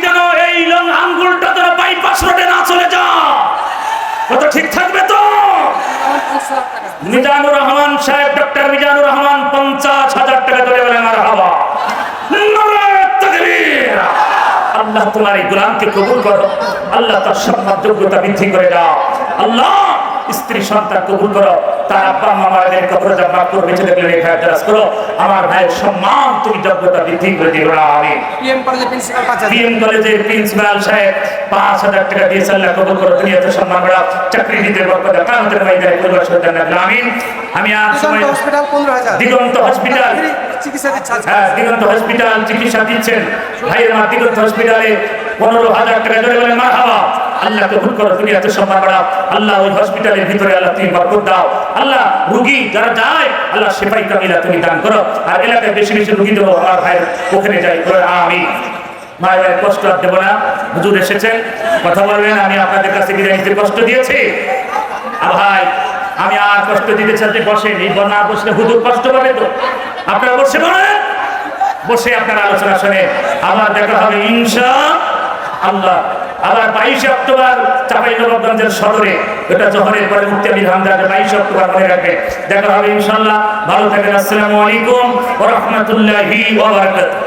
যেন এই লং আঙ্গুলটা যেন বাইপাস রোডে না চলে যা, কত ঠিক থাকবে তো? মিজানুর রহমান সাহেব, ডক্টর মিজানুর রহমান 50,000 টাকা ধরে বলে মারহাবা, নারায়ে তাকবীর। আল্লাহ তোমার এই গোলামকে কবুল করো, আল্লাহ তার সম্মান যোগ্যতা বৃদ্ধি করে দাও, আল্লাহ স্ত্রী সন্তান কবুল করো, তার আব্বা আম্মা মায়ের কবরে যা মাফ করে বেঁচে থাকলে রেখা দারাজ করো, আমার ভাইয়ের সম্মান তুমি যোগ্যতা বৃদ্ধি করে দিও। আমিন। পিএম কলেজের প্রিন্সিপাল সাহেব 5,000 টাকা দিয়ে আল্লাহ কবুল করো, দুনিয়াতে সম্মান বাড়াও, চাকরি দিতে বরকত দাও, কামতের ময়দানে পরিবার সন্তান দাও। আমিন। আমি আর সময় হসপিটাল 15,000 দিগন্ত হসপিটাল চিকিৎসা দিচ্ছেন। হ্যাঁ, দিগন্ত হসপিটাল চিকিৎসা দিচ্ছেন ভাইয়ের আমার দিগন্ত হসপিটালে 15,000 টাকা ধরে বলে মারহাবা। আল্লাহ কবুল করো, দুনিয়াতে সম্মান বাড়াও, আল্লাহ ওই হসপিটালের ভিতরে আল্লাহ তুমি বরকত দাও, আল্লাহ রোগী যারা যায় আল্লাহ সেফাই কামিলা তুমি দান করো, আর এলাকায় বেশি বেশি রোগী দেবো, আমার ভাইয়ের ওখানে যাই করে। আমি ভাইয়ের কষ্ট আর দেবো না, হুজুর এসেছেন কথা বলবেন, আমি আপনাদের কাছে বিদায় নিতে কষ্ট দিয়েছি। আর ভাই আমি আর কষ্ট দিতে চাইতে বসেন, এই না বসলে হুজুর কষ্ট পাবে তো, আপনারা বসে বলেন, বসে আপনার আলোচনা শুনে আবার দেখা হবে ইনশাআল্লাহ। আবার 22 অক্টোবর চাঁপাইনবাবগঞ্জের সদরে, এটা জোহরের পরে মুক্তি আলী হামদার 22 অক্টোবর মনে রাখবেন, দেখা হবে ইনশাআল্লাহ। ভালো থাকবেন, আসসালামু আলাইকুম ওয়া রাহমাতুল্লাহি ওয়া বারাকাতুহু।